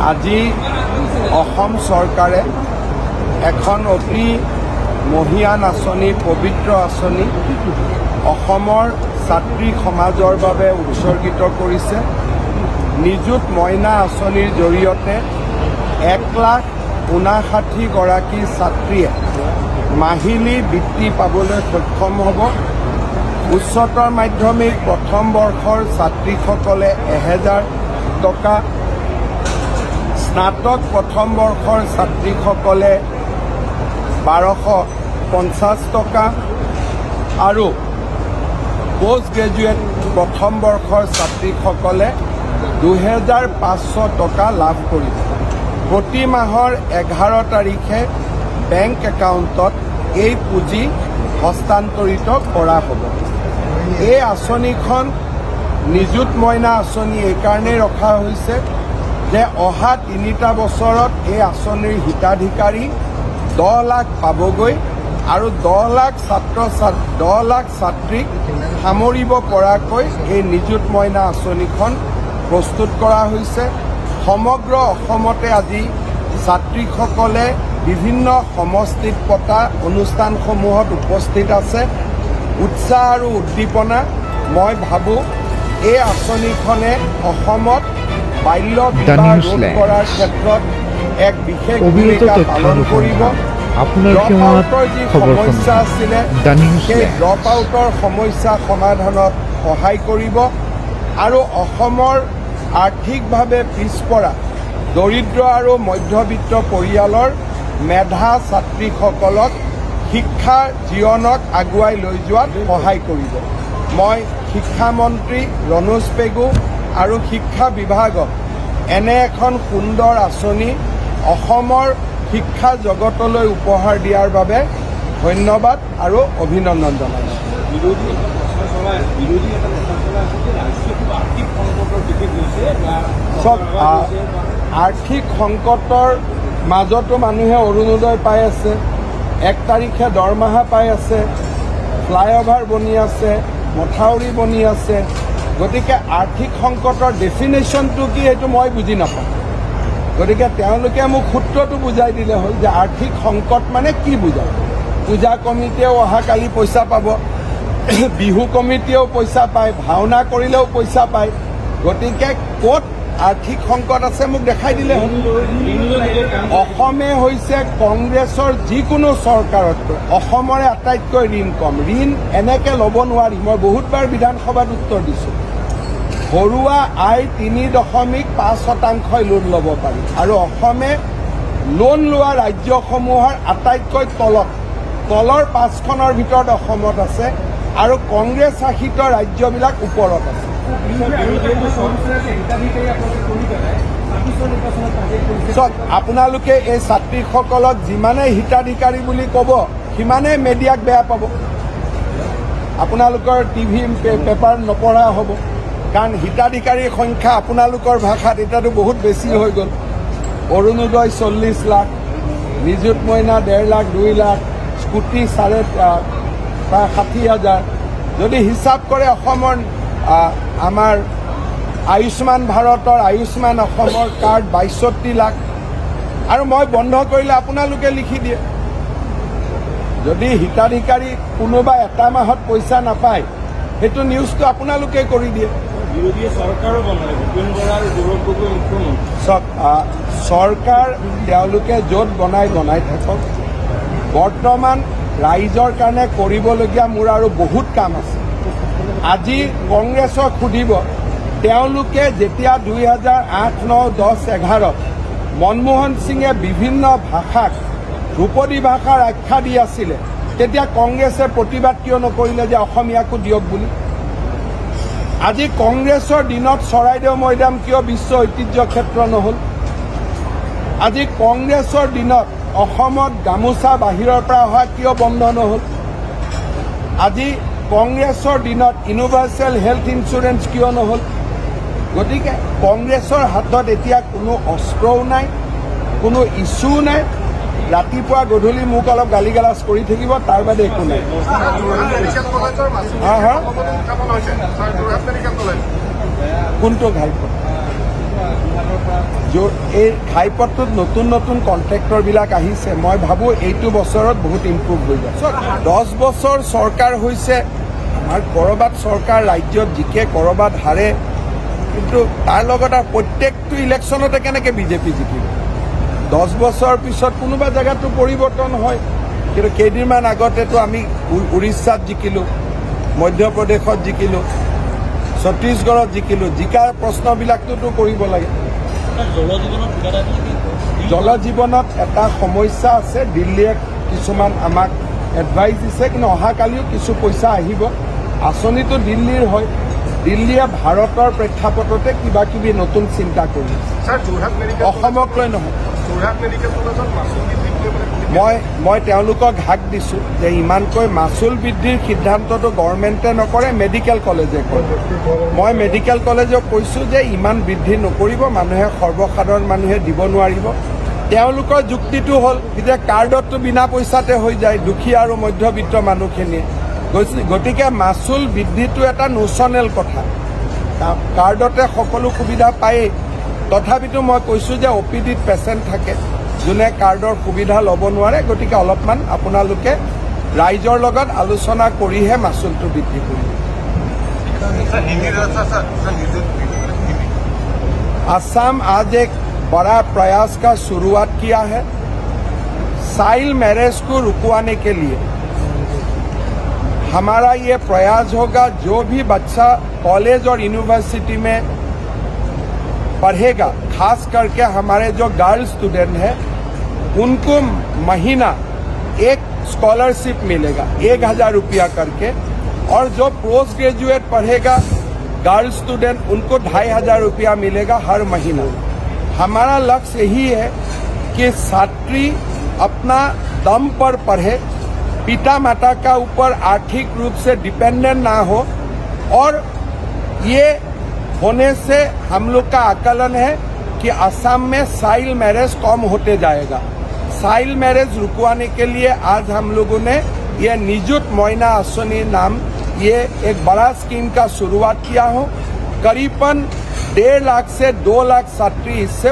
আজি অসম চৰকাৰে এখন অতি মহিয়ান আঁচনি পবিত্ৰ আঁচনি অসমৰ ছাত্ৰী সমাজৰ বাবে উৎসৰ্গিত কৰিছে। নিযুত মইনা আঁচনিৰ জৰিয়তে 1,59,000 গৰাকী ছাত্ৰীয়ে মাহিলী বৃত্তি পাবলৈ সক্ষম হ'ব। উচ্চতৰ মাধ্যমিক প্ৰথম বৰ্ষৰ ছাত্ৰীসকলে 1000 টকা, স্নাতক প্ৰথম বৰ্ষৰ ছাত্ৰীসকলে 1250 টকা আৰু পোষ্ট গ্ৰেজুৱেট প্ৰথম বৰ্ষৰ ছাত্ৰীসকলে 2500 টকা লাভ কৰিব। প্ৰতি মাহৰ 11 তাৰিখে বেংক একাউণ্টত এই পুঁজি হস্তান্তৰিত কৰা হ'ব। এই আঁচনিখন নিযুত মইনা আঁচনি এইকাৰণেই ৰখা হৈছে যে অহা 3টা বছৰত এই আঁচনিৰ হিতাধিকাৰী 10 লাখ পাবগৈ আৰু 10 লাখ ছাত্ৰীক সামৰিব পৰাকৈ এই নিযুত মইনা আঁচনিখন প্ৰস্তুত কৰা হৈছে। সমগ্ৰ অসমতে আজি ছাত্ৰীসকলে বিভিন্ন সমষ্টিত পতা অনুষ্ঠানসমূহত উপস্থিত আছে। উৎসাহ আৰু উদ্দীপনা। মই ভাবোঁ এই আঁচনিখনে অসমত বাল্য বিবাহ ৰোধ কৰাৰ ক্ষেত্ৰত এক বিশেষ ভূমিকা পালন কৰিব। ড্ৰপ আউটৰ যি সমস্যা আছিলে সেই ড্ৰপ আউটৰ সমস্যা সমাধানত সহায় কৰিব আৰু অসমৰ আৰ্থিকভাৱে পিছপৰা দৰিদ্ৰ আৰু মধ্যবিত্ত পৰিয়ালৰ মেধা ছাত্ৰীসকলক শিক্ষাৰ জীৱনক আগুৱাই লৈ যোৱাত সহায় কৰিব। মই শিক্ষামন্ত্ৰী ৰনোজ পেগু আৰু শিক্ষা বিভাগক এনে এখন সুন্দৰ আঁচনি অসমৰ শিক্ষা জগতলৈ উপহাৰ দিয়াৰ বাবে ধন্যবাদ আৰু অভিনন্দন জনাইছোঁ। আৰ্থিক সংকটৰ মাজতো মানুহে অৰুণোদয় পাই আছে, 1 তাৰিখে দৰমহা পাই আছে, ফ্লাইঅভাৰ বনি আছে, মথাউৰি বনি আছে। গতিকে আৰ্থিক সংকটৰ ডেফিনেশ্যনটো কি সেইটো মই বুজি নাপাওঁ। গতিকে তেওঁলোকে মোক সূত্ৰটো বুজাই দিলে হ'ল যে আৰ্থিক সংকট মানে কি বুজায়। পূজা কমিটিয়েও অহাকালি পইচা পাব, বিহু কমিটিয়েও পইচা পায়, ভাওনা কৰিলেও পইচা পায়। গতিকে ক'ত আৰ্থিক সংকট আছে মোক দেখাই দিলে হ'ল। অসমে হৈছে কংগ্ৰেছৰ যিকোনো চৰকাৰতকৈ অসমৰে আটাইতকৈ ঋণ কম। ঋণ এনেকৈ ল'ব নোৱাৰি। মই বহুতবাৰ বিধানসভাত উত্তৰ দিছোঁ। ঘৰুৱা আয় 3.5% লোন ল'ব পাৰি আৰু অসমে লোন লোৱা ৰাজ্যসমূহৰ আটাইতকৈ তলৰ 5খনৰ ভিতৰত অসমত আছে আৰু কংগ্ৰেছ শাসিত ৰাজ্যবিলাক ওপৰত আছে। আপোনালোকে এই ছাত্ৰীসকলক যিমানে হিতাধিকাৰী বুলি ক'ব সিমানে মেডিয়াক বেয়া পাব। আপোনালোকৰ টিভি পেপাৰ নপঢ়া হ'ব, কাৰণ হিতাধিকাৰীৰ সংখ্যা আপোনালোকৰ ভাষাত এতিয়াতো বহুত বেছি হৈ গ'ল। অৰুণোদয় 40 লাখ, নিযুত মইনা 1.5 লাখ, 2 লাখ, স্কুটি প্ৰায় 60,000। যদি হিচাপ কৰে অসমৰ আমাৰ আয়ুষ্মান ভাৰতৰ আয়ুষ্মান অসমৰ কাৰ্ড 62 লাখ আৰু মই বন্ধ কৰিলে আপোনালোকে লিখি দিয়ে। যদি হিতাধিকাৰী কোনোবা এটা মাহত পইচা নাপায় সেইটো নিউজটো আপোনালোকে কৰি দিয়ে। চৰকাৰ তেওঁলোকে য'ত বনাই থাকক। বৰ্তমান ৰাইজৰ কাৰণে কৰিবলগীয়া মোৰ আৰু বহুত কাম আছে। আজি কংগ্ৰেছক সুধিব, তেওঁলোকে যেতিয়া 2008, 9, 10, 11 মনমোহন সিঙে বিভিন্ন ভাষাক ধ্ৰুপদী ভাষাৰ আখ্যা দি আছিলে তেতিয়া কংগ্ৰেছে প্ৰতিবাদ কিয় নকৰিলে যে অসমীয়াকো দিয়ক বুলি। আজি কংগ্ৰেছৰ দিনত চৰাইদেউ মৈদাম কিয় বিশ্ব ঐতিহ্য ক্ষেত্ৰ নহ'ল? আজি কংগ্ৰেছৰ দিনত অসমত গামোচা বাহিৰৰ পৰা অহা কিয় বন্ধ নহ'ল? আজি কংগ্ৰেছৰ দিনত ইউনিভাৰ্চেল হেল্থ ইঞ্চুৰেঞ্চ কিয় নহ'ল? গতিকে কংগ্ৰেছৰ হাতত এতিয়া কোনো অস্ত্ৰও নাই, কোনো ইছ্যু নাই। ৰাতিপুৱা গধূলি মোক অলপ গালি গালাজ কৰি থাকিব, তাৰ বাদে একো নাই। কোনটো ঘাইপথ? এই ঘাইপথটোত নতুন নতুন কন্ট্ৰেক্টৰবিলাক আহিছে মই ভাবোঁ এইটো বছৰত বহুত ইম্প্ৰুভ হৈ যায় 10 বছৰ চৰকাৰ হৈছে আমাৰ ক'ৰবাত চৰকাৰ ৰাজ্যত জিকে ক'ৰবাত হাৰে কিন্তু তাৰ লগত আৰু প্ৰত্যেকটো ইলেকশ্যনতে কেনেকৈ বিজেপি জিকিব 10 বছৰ পিছত কোনোবা জেগাতো পৰিৱৰ্তন হয় কিন্তু কেইদিনমান আগতেতো আমি উৰিষ্যাত জিকিলোঁ মধ্যপ্ৰদেশত জিকিলোঁ ছত্তীশগড়ত জিকিলোঁ জিকাৰ প্ৰশ্নবিলাকটোতো কৰিব লাগে জল জীৱনত এটা সমস্যা আছে দিল্লীয়ে কিছুমান আমাক এডভাইচ দিছে কিন্তু অহাকালিও কিছু পইচা আহিব আঁচনিটো দিল্লীৰ হয় দিল্লীয়ে ভাৰতৰ প্ৰেক্ষাপটতে কিবা কিবি নতুন চিন্তা কৰি অসমক লৈ নহয় মই তেওঁলোকক হাক দিছোঁ যে ইমানকৈ মাচুল বৃদ্ধিৰ সিদ্ধান্তটো গভৰ্ণমেণ্টে নকৰে মেডিকেল কলেজে কৰে মই মেডিকেল কলেজক কৈছোঁ যে ইমান বৃদ্ধি নকৰিব মানুহে সৰ্বসাধাৰণ মানুহে দিব নোৱাৰিব তেওঁলোকৰ যুক্তিটো হ'ল যে কাৰ্ডতটো বিনা পইচাতে হৈ যায় দুখীয়া আৰু মধ্যবিত্ত মানুহখিনিয়ে গতিকে মাচুল বৃদ্ধিটো এটা নোচনেল কথা কাৰ্ডতে সকলো সুবিধা পায়েই তথাপিতো মই কৈছোঁ যে OPDত পেচেণ্ট থাকে যোনে কাৰ্ডৰ সুবিধা ল'ব নোৱাৰে গতিকে অলপমান আপোনালোকে ৰাইজৰ লগত আলোচনা কৰিহে মাচুলটো বৃদ্ধি কৰিব असम आज एक बड़ा प्रयास का शुरुआत किया है चाइल्ड मैरिज को रुकवाने के लिए हमारा ये प्रयास होगा जो भी बच्चा कॉलेज और यूनिवर्सिटी में पढ़ेगा खास करके हमारे जो गर्ल स्टूडेंट हैं उनको महीना एक स्कॉलरशिप मिलेगा 1000 रुपया करके और जो पोस्ट ग्रेजुएट पढ़ेगा गर्ल स्टूडेंट उनको 2500 रुपया मिलेगा हर महीना हमारा लक्ष्य यही है कि छात्री अपना दम पर पढ़े पिता माता का ऊपर आर्थिक रूप से डिपेंडेंट ना हो और ये होने से हम लोग का आकलन है कि असम में चाइल्ड मैरिज कम होते जाएगा चाइल्ड मैरिज रुकवाने के लिए आज हम लोगों ने ये निजुत मोइना आसनी नाम ये एक बड़ा स्कीम का शुरुआत किया हो करीबन 1.5 लाख से 2 लाख छात्री इससे